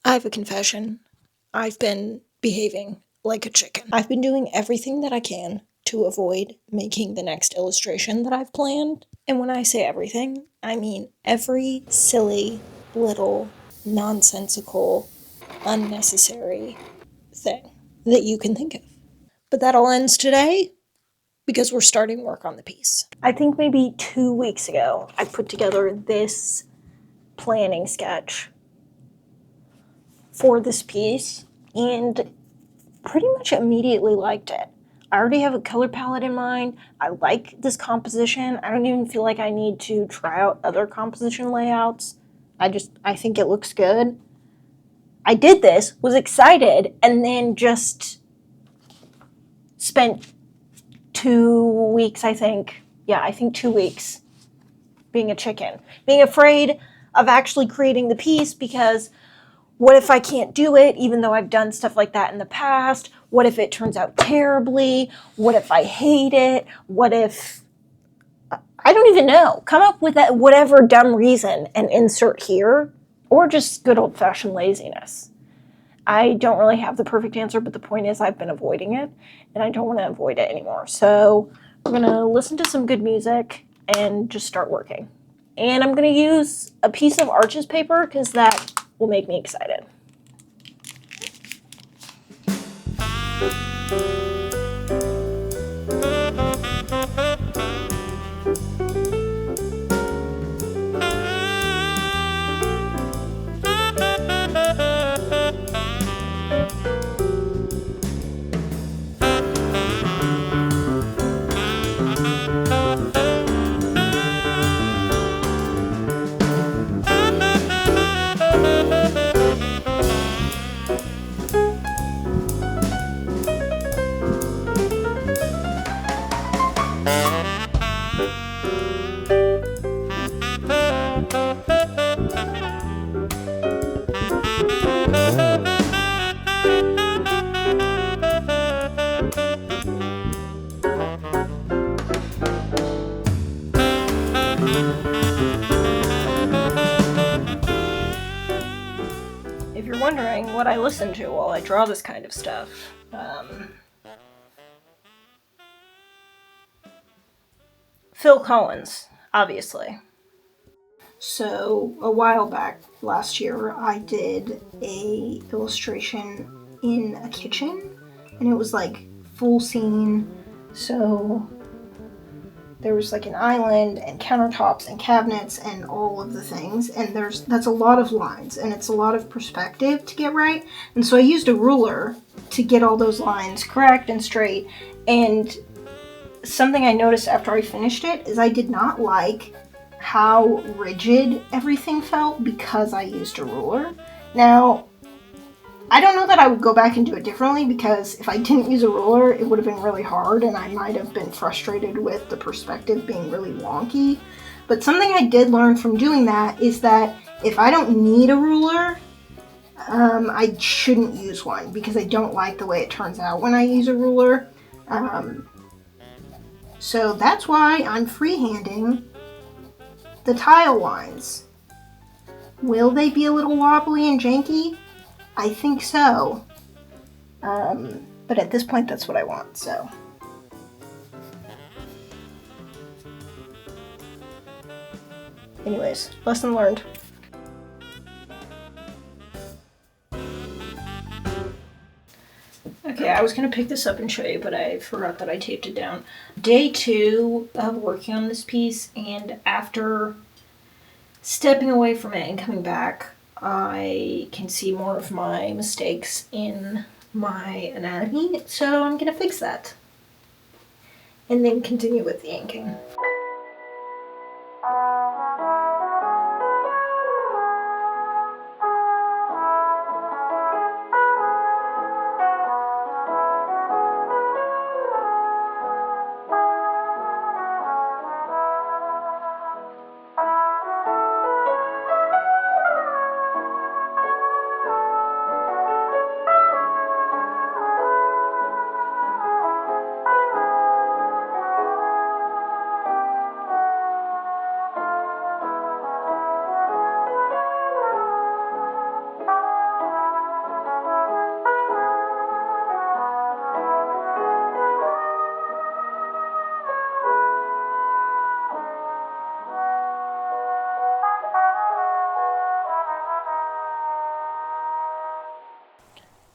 I have a confession. I've been behaving like a chicken. I've been doing everything that I can to avoid making the next illustration that I've planned. And when I say everything, I mean every silly, little, nonsensical, unnecessary thing that you can think of. But that all ends today because we're starting work on the piece. I think maybe 2 weeks ago, I put together this planning sketch for this piece and pretty much immediately liked it. I already have a color palette in mind. I like this composition. I don't even feel like I need to try out other composition layouts. I think it looks good. I did this, was excited, and then just spent 2 weeks, I think. Yeah, I think 2 weeks being a chicken. Being afraid of actually creating the piece because what if I can't do it, even though I've done stuff like that in the past? What if it turns out terribly? What if I hate it? What if... I don't even know. Come up with that whatever dumb reason and insert here, or just good old-fashioned laziness. I don't really have the perfect answer, but the point is I've been avoiding it, and I don't want to avoid it anymore. So I'm going to listen to some good music and just start working. And I'm going to use a piece of Arches paper because that will make me excited. If you're wondering what I listen to while I draw this kind of stuff, Phil Collins, obviously. So a while back, last year, I did a illustration in a kitchen, and it was like full scene. So there was like an island and countertops and cabinets and all of the things, and that's a lot of lines, and it's a lot of perspective to get right. And so I used a ruler to get all those lines correct and straight. And something I noticed after I finished it is I did not like how rigid everything felt because I used a ruler. Now, I don't know that I would go back and do it differently, because if I didn't use a ruler, it would have been really hard and I might have been frustrated with the perspective being really wonky. But something I did learn from doing that is that if I don't need a ruler, I shouldn't use one, because I don't like the way it turns out when I use a ruler. So that's why I'm freehanding the tile lines. Will they be a little wobbly and janky? I think so. But at this point, that's what I want, so. Anyways, lesson learned. Okay, I was going to pick this up and show you, but I forgot that I taped it down. Day 2 of working on this piece, and after stepping away from it and coming back, I can see more of my mistakes in my anatomy, so I'm going to fix that. And then continue with the inking.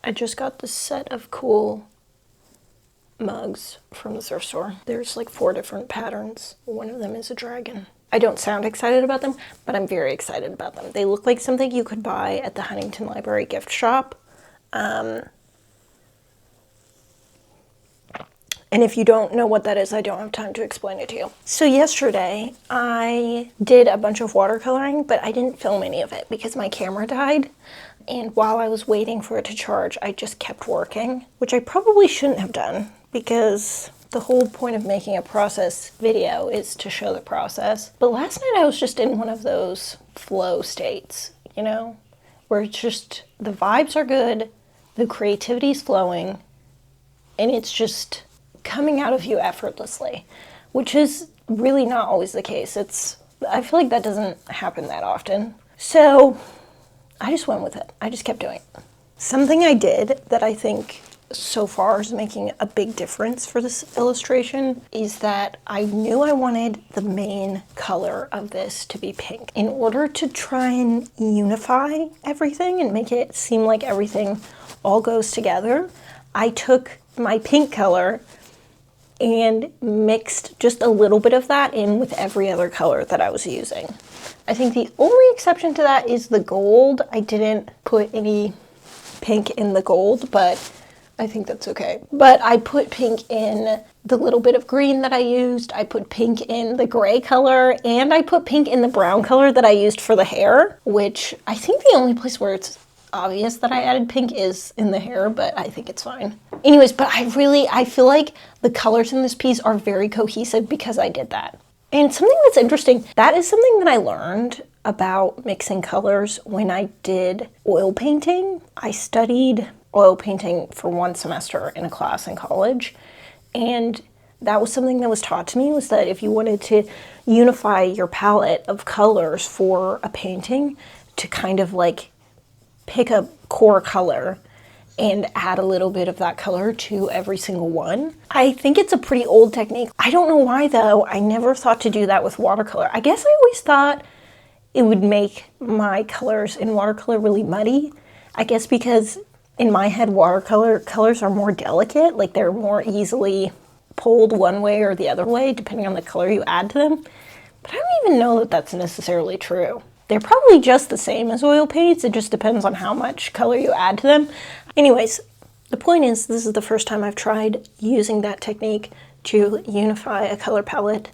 I just got this set of cool mugs from the thrift store. There's like 4 different patterns. One of them is a dragon. I don't sound excited about them, but I'm very excited about them. They look like something you could buy at the Huntington Library gift shop. And if you don't know what that is, I don't have time to explain it to you. So yesterday, I did a bunch of watercoloring, but I didn't film any of it because my camera died. And while I was waiting for it to charge, I just kept working, which I probably shouldn't have done because the whole point of making a process video is to show the process. But last night I was just in one of those flow states, you know, where it's just the vibes are good, the creativity's flowing, and it's just coming out of you effortlessly, which is really not always the case. I feel like that doesn't happen that often. So I just went with it. I just kept doing it. Something I did that I think so far is making a big difference for this illustration is that I knew I wanted the main color of this to be pink. In order to try and unify everything and make it seem like everything all goes together, I took my pink color and mixed just a little bit of that in with every other color that I was using. I think the only exception to that is the gold. I didn't put any pink in the gold, but I think that's okay. But I put pink in the little bit of green that I used. I put pink in the gray color, and I put pink in the brown color that I used for the hair, which I think the only place where it's obvious that I added pink is in the hair, but I think it's fine. Anyways, but I feel like the colors in this piece are very cohesive because I did that. And something that's interesting, that is something that I learned about mixing colors when I did oil painting. I studied oil painting for 1 semester in a class in college, and that was something that was taught to me, was that if you wanted to unify your palette of colors for a painting, to kind of like pick a core color and add a little bit of that color to every single one. I think it's a pretty old technique. I don't know why though, I never thought to do that with watercolor. I guess I always thought it would make my colors in watercolor really muddy. I guess because in my head, watercolor colors are more delicate, like they're more easily pulled one way or the other way, depending on the color you add to them. But I don't even know that that's necessarily true. They're probably just the same as oil paints. It just depends on how much color you add to them. Anyways, the point is, this is the first time I've tried using that technique to unify a color palette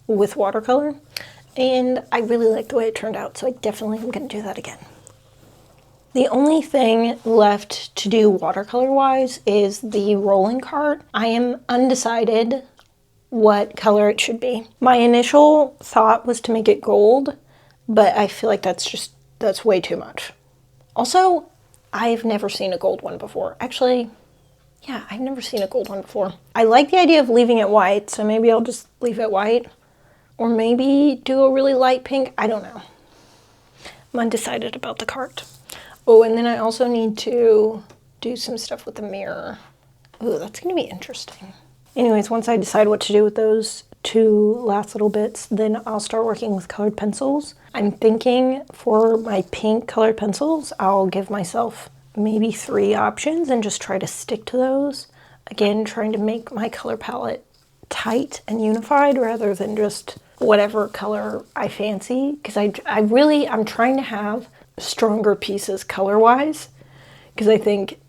with watercolor. And I really like the way it turned out, so I definitely am going to do that again. The only thing left to do watercolor-wise is the rolling cart. I am undecided what color it should be. My initial thought was to make it gold, but I feel like that's way too much. Also, I've never seen a gold one before. Actually, yeah, I've never seen a gold one before. I like the idea of leaving it white, so maybe I'll just leave it white. Or maybe do a really light pink. I don't know. I'm undecided about the cart. Oh, and then I also need to do some stuff with the mirror. Ooh, that's gonna be interesting. Anyways, once I decide what to do with those 2 last little bits, then I'll start working with colored pencils. I'm thinking for my pink colored pencils, I'll give myself maybe 3 options and just try to stick to those. Again, trying to make my color palette tight and unified rather than just whatever color I fancy, because I'm trying to have stronger pieces color-wise, because I think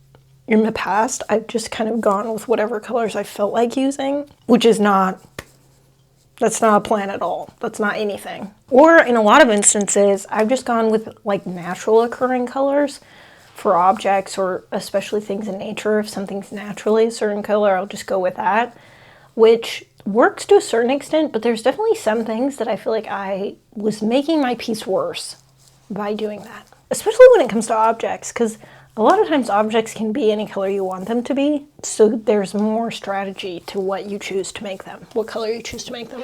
in the past I've just kind of gone with whatever colors I felt like using, which is that's not a plan at all. That's not anything. Or in a lot of instances, I've just gone with like natural occurring colors for objects, or especially things in nature. If something's naturally a certain color, I'll just go with that, which works to a certain extent, but there's definitely some things that I feel like I was making my piece worse by doing that. Especially when it comes to objects, because a lot of times objects can be any color you want them to be, so there's more strategy to what you choose to make them, what color you choose to make them.